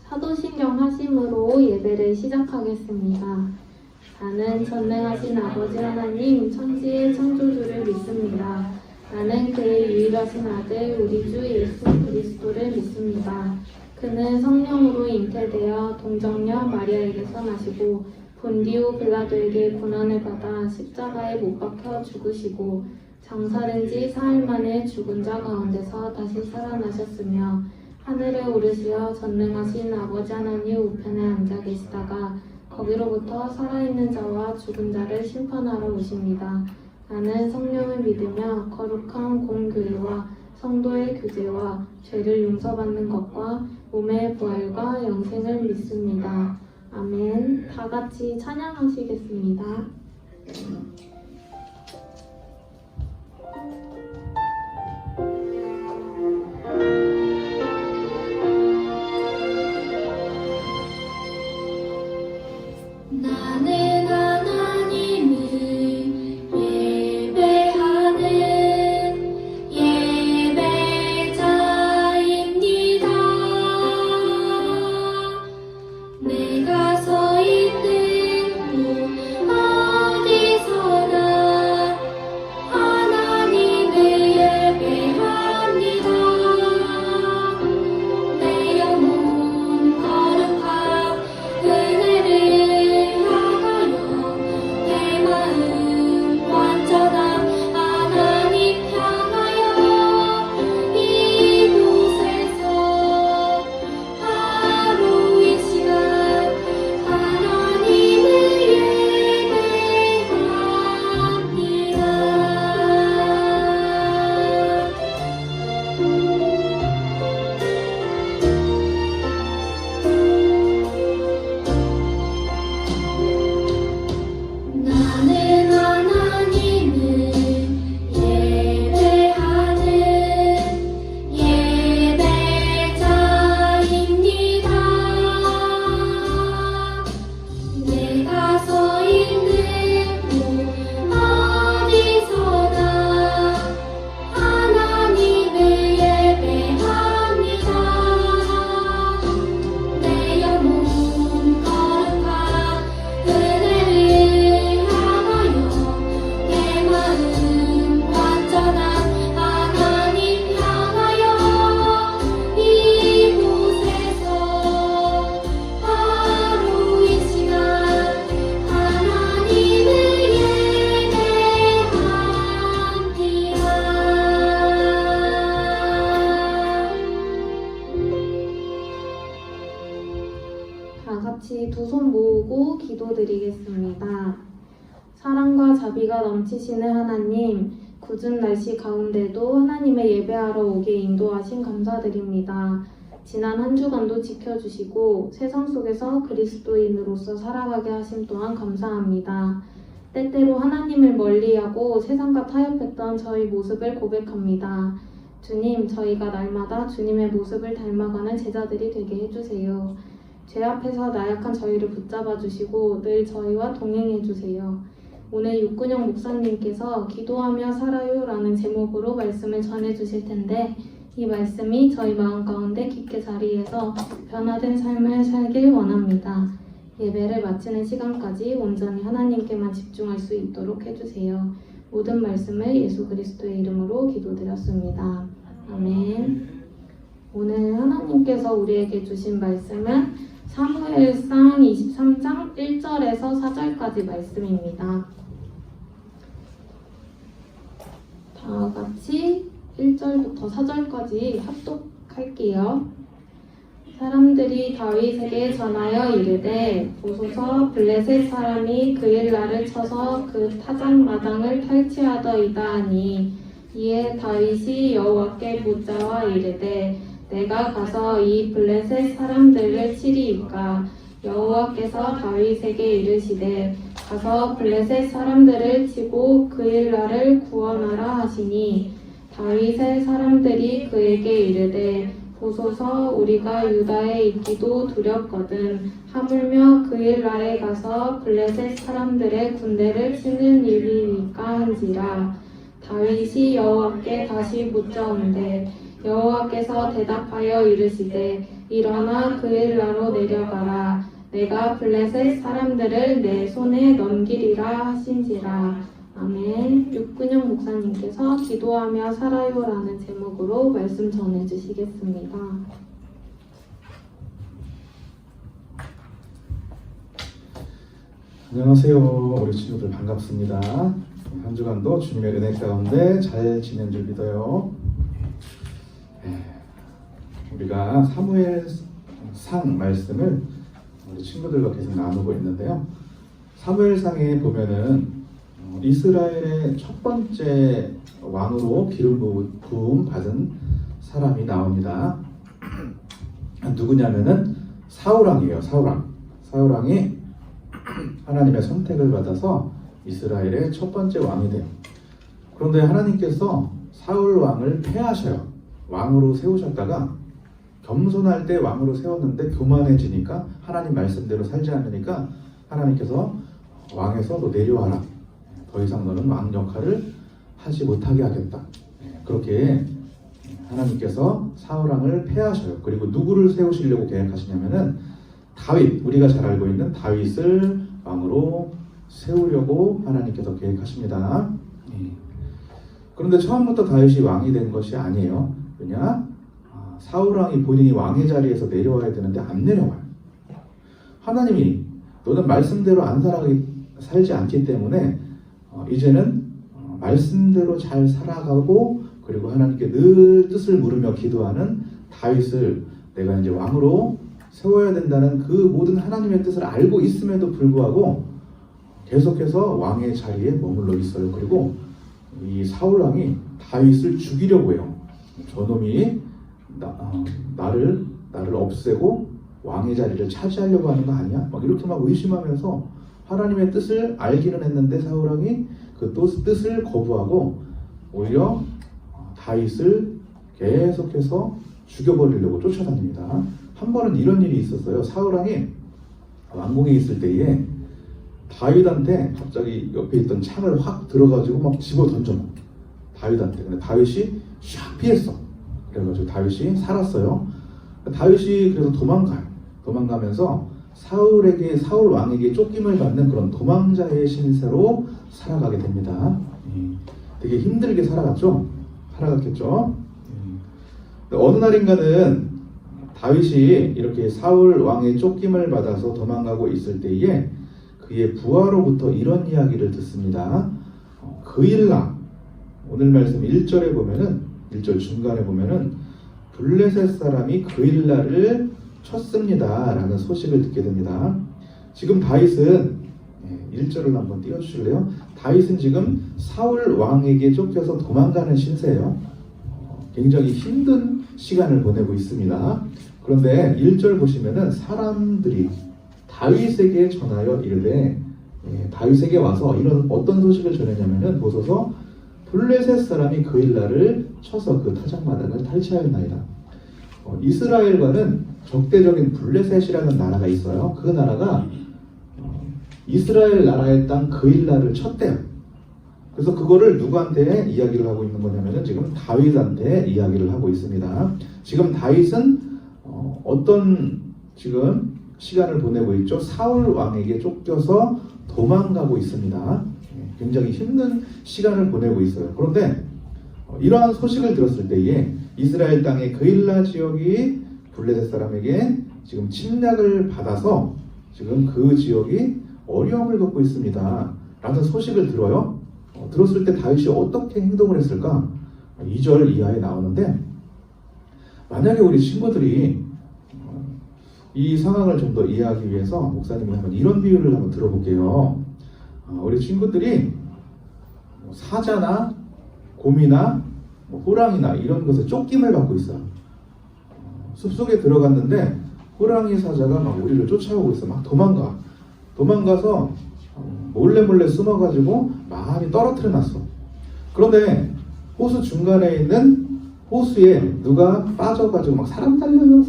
사도신경 하심으로 예배를 시작하겠습니다. 나는 전능하신 아버지 하나님 천지의 창조주를 믿습니다. 나는 그의 유일하신 아들 우리 주 예수 그리스도를 믿습니다. 그는 성령으로 잉태되어 동정녀 마리아에게서 나시고 본디오 빌라도에게 고난을 받아 십자가에 못 박혀 죽으시고 장사된 지 사흘 만에 죽은 자 가운데서 다시 살아나셨으며 하늘에 오르시어 전능하신 아버지 하나님 우편에 앉아 계시다가 거기로부터 살아있는 자와 죽은 자를 심판하러 오십니다. 나는 성령을 믿으며 거룩한 공교회와 성도의 교제와 죄를 용서받는 것과 몸의 부활과 영생을 믿습니다. 아멘. 다 같이 찬양하시겠습니다. 나는 하나님을 예배하는 예배자입니다. 내가 서 있는 곳 어디서나 하나님을 예배합니다. 내 영혼 거룩한 은혜를 다 같이 두 손 모으고 기도드리겠습니다. 사랑과 자비가 넘치시는 하나님, 궂은 날씨 가운데도 하나님의 예배하러 오게 인도하신 감사드립니다. 지난 한 주간도 지켜주시고 세상 속에서 그리스도인으로서 살아가게 하심 또한 감사합니다. 때때로 하나님을 멀리하고 세상과 타협했던 저희 모습을 고백합니다. 주님, 저희가 날마다 주님의 모습을 닮아가는 제자들이 되게 해주세요. 죄 앞에서 나약한 저희를 붙잡아 주시고 늘 저희와 동행해 주세요. 오늘 육근영 목사님께서 기도하며 살아요 라는 제목으로 말씀을 전해 주실 텐데 이 말씀이 저희 마음 가운데 깊게 자리해서 변화된 삶을 살길 원합니다. 예배를 마치는 시간까지 온전히 하나님께만 집중할 수 있도록 해주세요. 모든 말씀을 예수 그리스도의 이름으로 기도드렸습니다. 아멘. 오늘 하나님께서 우리에게 주신 말씀은 사무엘상 23장 1절에서 4절까지 말씀입니다. 다 같이 1절부터 4절까지 합독할게요. 사람들이 다윗에게 전하여 이르되 보소서 블레셋 사람이 그일라를 쳐서 그 타작마당을 탈취하더이다 하니 이에 다윗이 여호와께 묻자와 이르되 내가 가서 이 블레셋 사람들을 치리이까 여호와께서 다윗에게 이르시되 가서 블레셋 사람들을 치고 그일라를 구원하라 하시니 다윗의 사람들이 그에게 이르되 보소서 우리가 유다에 있기도 두렵거든 하물며 그일라에 가서 블레셋 사람들의 군대를 치는 일이니까 한지라. 다윗이 여호와께 다시 묻자온대 여호와께서 대답하여 이르시되 일어나 그일라로 내려가라. 내가 블레셋 사람들을 내 손에 넘기리라 하신지라. 아멘. 육근영 목사님께서 기도하며 살아요라는 제목으로 말씀 전해주시겠습니다. 안녕하세요. 우리 친구들 반갑습니다. 한 주간도 주님의 은혜 가운데 잘 지낸 줄 믿어요. 우리가 사무엘상 말씀을 우리 친구들과 계속 나누고 있는데요. 사무엘상에 보면은 이스라엘의 첫 번째 왕으로 기름 부음 받은 사람이 나옵니다. 누구냐면은 사울왕이에요. 사울왕이 하나님의 선택을 받아서 이스라엘의 첫 번째 왕이 돼요. 그런데 하나님께서 사울 왕을 폐하셔요. 왕으로 세우셨다가 겸손할 때 왕으로 세웠는데 교만해지니까 하나님 말씀대로 살지 않으니까 하나님께서 왕에서 너 내려와라. 더 이상 너는 왕 역할을 하지 못하게 하겠다. 그렇게 하나님께서 사울 왕을 폐하셔요. 그리고 누구를 세우시려고 계획하시냐면은 다윗, 우리가 잘 알고 있는 다윗을 왕으로 세우려고 하나님께서 계획하십니다. 그런데 처음부터 다윗이 왕이 된 것이 아니에요. 왜냐? 사울 왕이 본인이 왕의 자리에서 내려와야 되는데 안 내려와요. 하나님이 너는 말씀대로 안 살지 않기 때문에 이제는 말씀대로 잘 살아가고 그리고 하나님께 늘 뜻을 물으며 기도하는 다윗을 내가 이제 왕으로 세워야 된다는 그 모든 하나님의 뜻을 알고 있음에도 불구하고 계속해서 왕의 자리에 머물러 있어요. 그리고 이 사울 왕이 다윗을 죽이려고 해요. 저놈이 나를 없애고 왕의 자리를 차지하려고 하는 거 아니야? 막 이렇게 막 의심하면서 하나님의 뜻을 알기는 했는데 사울 왕이 그 뜻을 거부하고 오히려 다윗을 계속해서 죽여버리려고 쫓아다닙니다. 한 번은 이런 일이 있었어요. 사울 왕이 왕궁에 있을 때에 다윗한테 갑자기 옆에 있던 창을 확 들어가지고 막 집어 던져놔. 다윗한테. 근데 다윗이 샥 피했어. 그래가지고 다윗이 살았어요. 다윗이 그래서 도망가면서 사울 왕에게 쫓김을 받는 그런 도망자의 신세로 살아가게 됩니다. 되게 힘들게 살아갔겠죠. 어느 날인가는 다윗이 이렇게 사울 왕의 쫓김을 받아서 도망가고 있을 때에 그의 부하로부터 이런 이야기를 듣습니다. 그일라, 오늘 말씀 1절에 보면은 1절 중간에 보면은 블레셋 사람이 그일라를 쳤습니다 라는 소식을 듣게 됩니다. 지금 다윗은 1절을 한번 띄워주실래요? 다윗은 지금 사울 왕에게 쫓겨서 도망가는 신세예요. 굉장히 힘든 시간을 보내고 있습니다. 그런데 1절 보시면은 사람들이 다윗에게 전하여 이르되, 다윗에게 와서 이런 어떤 소식을 전했냐면은 보소서 블레셋 사람이 그일라를 쳐서 그 타작마당을 탈취하였나이다. 이스라엘과는 적대적인 블레셋이라는 나라가 있어요. 그 나라가 이스라엘 나라의 땅 그일라를 쳤대요. 그래서 그거를 누구한테 이야기를 하고 있는 거냐면은 지금 다윗한테 이야기를 하고 있습니다. 지금 다윗은 어떤 지금 시간을 보내고 있죠? 사울 왕에게 쫓겨서 도망가고 있습니다. 굉장히 힘든 시간을 보내고 있어요. 그런데 이러한 소식을 들었을 때에 이스라엘 땅의 그일라 지역이 블레셋 사람에게 지금 침략을 받아서 지금 그 지역이 어려움을 겪고 있습니다 라는 소식을 들어요. 들었을 때 다윗이 어떻게 행동을 했을까? 2절 이하에 나오는데, 만약에 우리 친구들이 이 상황을 좀 더 이해하기 위해서 목사님이 한번 이런 비유를 한번 들어볼게요. 우리 친구들이 사자나 곰이나 호랑이나 이런 것에 쫓김을 받고 있어요. 숲속에 들어갔는데 호랑이 사자가 막 우리를 쫓아오고 있어. 막 도망가서 몰래 숨어가지고 많이 떨어뜨려 놨어. 그런데 호수 중간에 있는 호수에 누가 빠져가지고 막 사람 살려요,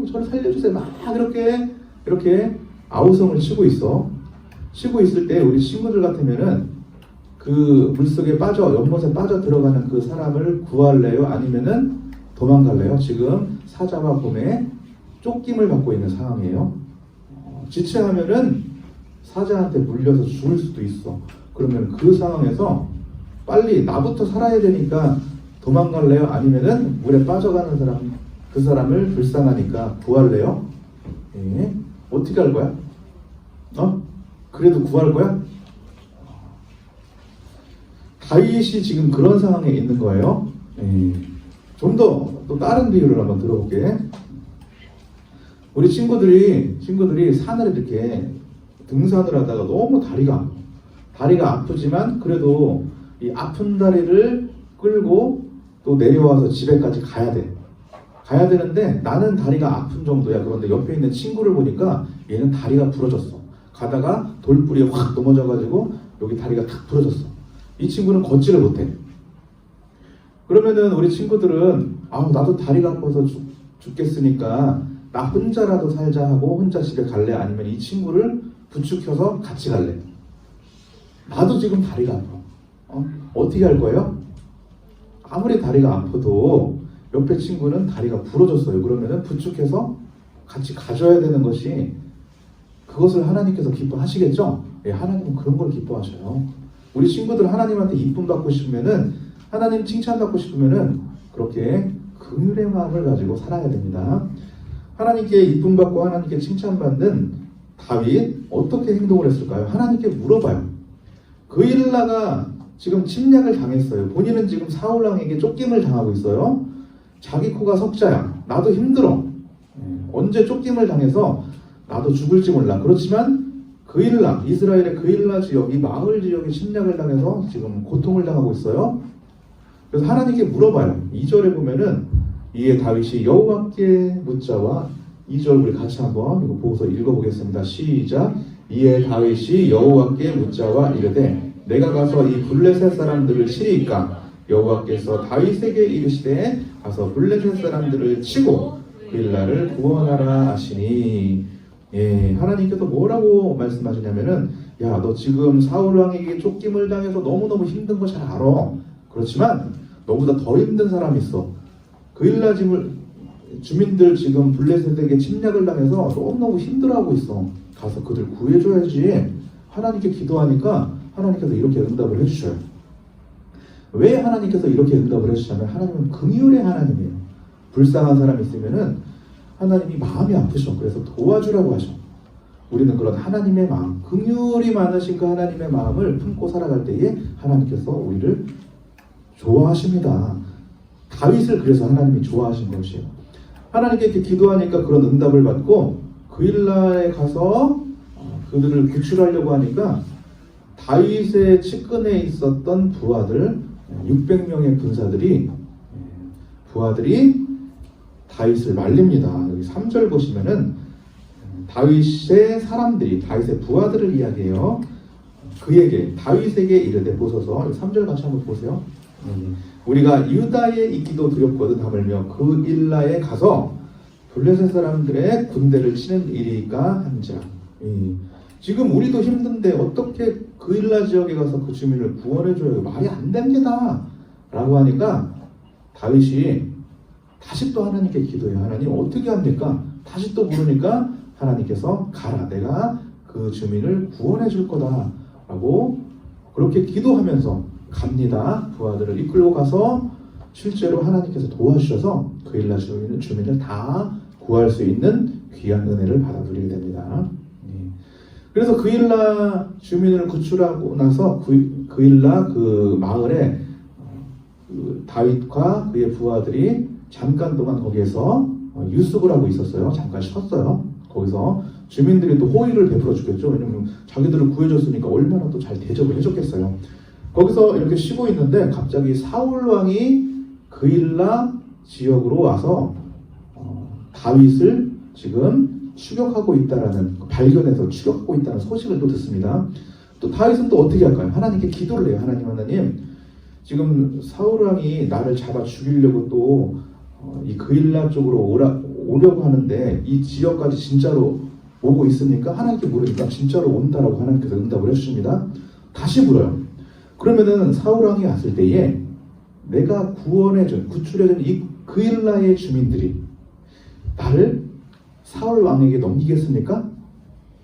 저를 살려주세요, 막 이렇게 아우성을 치고 있어. 치고 있을 때 우리 친구들 같으면은 그 물속에 연못에 빠져 들어가는 그 사람을 구할래요? 아니면은 도망갈래요? 지금 사자와 곰의 쫓김을 받고 있는 상황이에요. 지체하면은 사자한테 물려서 죽을 수도 있어. 그러면 그 상황에서 빨리 나부터 살아야 되니까 도망갈래요? 아니면은 물에 빠져가는 사람, 그 사람을 불쌍하니까 구할래요? 예. 어떻게 할 거야? 그래도 구할 거야? 다윗이 지금 그런 상황에 있는 거예요. 좀 더 또 다른 비유를 한번 들어볼게. 우리 친구들이 산을 이렇게 등산을 하다가 너무 다리가 아프지만 그래도 이 아픈 다리를 끌고 또 내려와서 집에까지 가야 되는데 나는 다리가 아픈 정도야. 그런데 옆에 있는 친구를 보니까 얘는 다리가 부러졌어. 가다가 돌뿌리에 확 넘어져가지고 여기 다리가 탁 부러졌어. 이 친구는 걷지를 못해. 그러면은 우리 친구들은 나도 다리가 아파서 죽겠으니까 나 혼자라도 살자 하고 혼자 집에 갈래? 아니면 이 친구를 부축해서 같이 갈래? 나도 지금 다리가 아파. 어떻게 할 거예요? 아무리 다리가 아파도 옆에 친구는 다리가 부러졌어요. 그러면은 부축해서 같이 가져야 되는 것이, 그것을 하나님께서 기뻐하시겠죠? 예, 하나님은 그런 걸 기뻐하셔요. 우리 친구들 하나님한테 이쁨 받고 싶으면은, 하나님 칭찬 받고 싶으면은 그렇게 긍휼의 마음을 가지고 살아야 됩니다. 하나님께 이쁨 받고 하나님께 칭찬 받는 다윗 어떻게 행동을 했을까요? 하나님께 물어봐요. 그일라가 지금 침략을 당했어요. 본인은 지금 사울 왕에게 쫓김을 당하고 있어요. 자기 코가 석자야. 나도 힘들어. 언제 쫓김을 당해서 나도 죽을지 몰라. 그렇지만 그일라, 이스라엘의 그일라 지역, 이 마을 지역에 침략을 당해서 지금 고통을 당하고 있어요. 그래서 하나님께 물어봐요. 2절에 보면은 이에 다윗이 여호와께 묻자와, 2절 우리 같이 한번 이거 보고서 읽어보겠습니다. 시작. 이에 다윗이 여호와께 묻자와 이르되 내가 가서 이 블레셋 사람들을 치리이까? 여호와께서 다윗에게 이르시되 가서 블레셋 사람들을 치고 그일라를 구원하라 하시니. 예, 하나님께서 뭐라고 말씀하시냐면은, 야, 너 지금 사울 왕에게 쫓김을 당해서 너무너무 힘든 거 잘 알아. 그렇지만 너보다 더 힘든 사람이 있어. 그일라 주민들 지금 블레셋에게 침략을 당해서 너무너무 힘들어하고 있어. 가서 그들 구해줘야지. 하나님께 기도하니까 하나님께서 이렇게 응답을 해주셔요. 왜 하나님께서 이렇게 응답을 해주시냐면, 하나님은 긍휼의 하나님이에요. 불쌍한 사람이 있으면은 하나님이 마음이 아프셔. 그래서 도와주라고 하셔. 우리는 그런 하나님의 마음, 긍휼이 많으신 그 하나님의 마음을 품고 살아갈 때에 하나님께서 우리를 좋아하십니다. 다윗을 그래서 하나님이 좋아하신 것이에요. 하나님께 이렇게 기도하니까 그런 응답을 받고 그일라에 가서 그들을 구출하려고 하니까 다윗의 측근에 있었던 부하들 600명의 부하들이 다윗을 말립니다. 여기 3절 보시면은 다윗의 사람들이, 다윗의 부하들을 이야기해요. 그에게, 다윗에게 이르되, 보소서 3절 같이 한번 보세요. 우리가 유다에 있기도 두렵거든 하물며 그일라에 가서 블레셋 사람들의 군대를 치는 일이니까 한자. 지금 우리도 힘든데 어떻게 그일라 지역에 가서 그 주민을 구원해줘요? 말이 안 됩니다 라고 하니까 다윗이 다시 또 하나님께 기도해요. 하나님 어떻게 합니까? 다시 또 물으니까 하나님께서 가라, 내가 그 주민을 구원해 줄 거다 라고 그렇게 기도하면서 갑니다. 부하들을 이끌고 가서 실제로 하나님께서 도와주셔서 그일라 주민을 다 구할 수 있는 귀한 은혜를 받아 누리게 됩니다. 그래서 그일라 주민을 구출하고 나서 그일라 그 마을에 다윗과 그의 부하들이 잠깐 동안 거기에서 유숙을 하고 있었어요. 잠깐 쉬었어요. 거기서 주민들이 또 호의를 베풀어 주겠죠. 왜냐면 자기들을 구해줬으니까 얼마나 또 잘 대접을 해줬겠어요. 거기서 이렇게 쉬고 있는데 갑자기 사울 왕이 그일라 지역으로 와서 다윗을 지금 추격하고 있다라는, 발견해서 추격하고 있다는 소식을 또 듣습니다. 또 다윗은 또 어떻게 할까요? 하나님께 기도를 해요. 하나님, 지금 사울 왕이 나를 잡아 죽이려고 또 이 그일라 쪽으로 오려고 하는데 이 지역까지 진짜로 오고 있습니까? 하나님께 물으니까 진짜로 온다라고 하나님께서 응답을 해주십니다. 다시 물어요. 그러면은 사울 왕이 왔을 때에 내가 구출해준 이 그일라의 주민들이 나를 사울 왕에게 넘기겠습니까?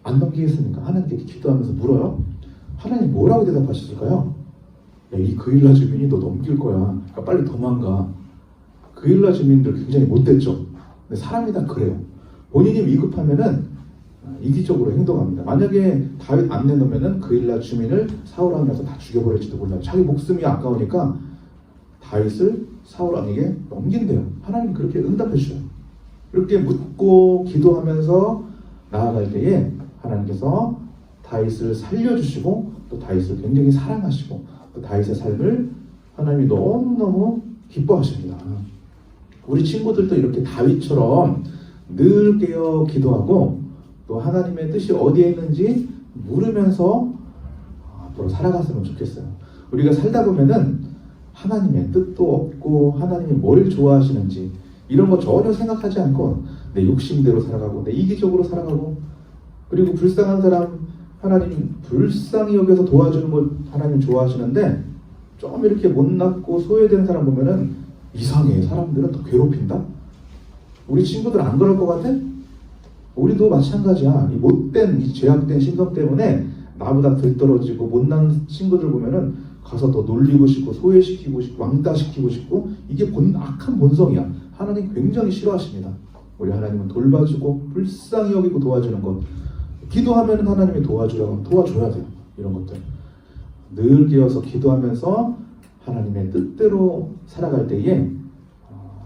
안 넘기겠습니까? 하나님께 기도하면서 물어요. 하나님 뭐라고 대답하셨을까요? 야, 이 그일라 주민이 너 넘길 거야. 그러니까 빨리 도망가. 그일라 주민들 굉장히 못됐죠. 근데 사람이 다 그래요. 본인이 위급하면은 이기적으로 행동합니다. 만약에 다윗 안 내놓으면은 그일라 주민을 사울 왕이 가서 다 죽여버릴지도 몰라요. 자기 목숨이 아까우니까 다윗을 사울 왕에게 넘긴대요. 하나님 그렇게 응답해 주셔요. 이렇게 묻고 기도하면서 나아갈 때에 하나님께서 다윗을 살려주시고 또 다윗을 굉장히 사랑하시고 또 다윗의 삶을 하나님이 너무너무 기뻐하십니다. 우리 친구들도 이렇게 다윗처럼 늘 깨어 기도하고 또 하나님의 뜻이 어디에 있는지 물으면서 앞으로 살아갔으면 좋겠어요. 우리가 살다 보면은 하나님의 뜻도 없고 하나님이 뭘 좋아하시는지 이런 거 전혀 생각하지 않고 내 욕심대로 살아가고 내 이기적으로 살아가고 그리고 불쌍한 사람 하나님 불쌍히 여겨서 도와주는 걸 하나님 좋아하시는데 좀 이렇게 못났고 소외된 사람 보면은 이상해. 사람들은 더 괴롭힌다? 우리 친구들 안 그럴 것 같아? 우리도 마찬가지야. 이 못된, 이 죄악된 신성 때문에 나보다 들떨어지고 못난 친구들 보면은 가서 더 놀리고 싶고 소외시키고 싶고 왕따시키고 싶고 이게 악한 본성이야. 하나님 굉장히 싫어하십니다. 우리 하나님은 돌봐주고 불쌍히 여기고 도와주는 것. 기도하면 하나님이 도와줘야 돼요. 이런 것들. 늘 깨어서 기도하면서 하나님의 뜻대로 살아갈 때에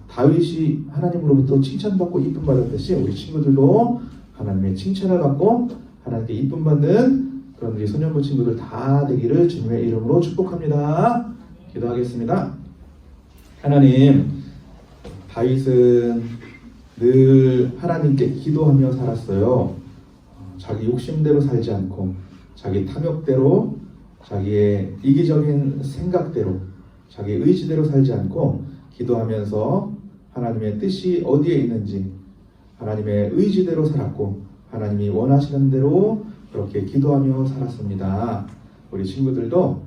다윗이 하나님으로부터 칭찬받고 이쁨 받았듯이 우리 친구들도 하나님의 칭찬을 받고 하나님께 이쁨 받는 그런 우리 소년부 친구들 다 되기를 주님의 이름으로 축복합니다. 기도하겠습니다. 하나님, 다윗은 늘 하나님께 기도하며 살았어요. 자기 욕심대로 살지 않고 자기 탐욕대로 자기의 이기적인 생각대로 자기 의지대로 살지 않고 기도하면서 하나님의 뜻이 어디에 있는지 하나님의 의지대로 살았고 하나님이 원하시는 대로 그렇게 기도하며 살았습니다. 우리 친구들도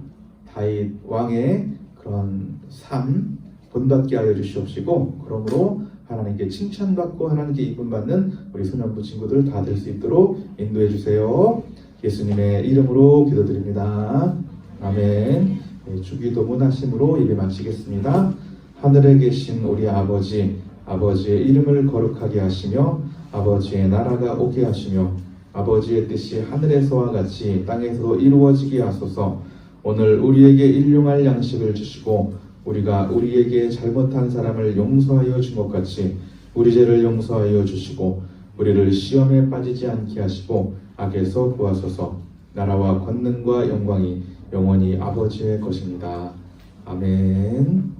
다윗 왕의 그런 삶 본받게 하여 주시옵시고 그러므로 하나님께 칭찬받고 하나님께 이쁨받는 우리 소년부 친구들 다 될 수 있도록 인도해 주세요. 예수님의 이름으로 기도드립니다. 아멘. 주기도 문하심으로 예배 마치겠습니다. 하늘에 계신 우리 아버지, 아버지의 이름을 거룩하게 하시며 아버지의 나라가 오게 하시며 아버지의 뜻이 하늘에서와 같이 땅에서도 이루어지게 하소서. 오늘 우리에게 일용할 양식을 주시고 우리가 우리에게 잘못한 사람을 용서하여 준 것 같이 우리 죄를 용서하여 주시고 우리를 시험에 빠지지 않게 하시고 악에서 구하소서. 나라와 권능과 영광이 영원히 아버지의 것입니다. 아멘.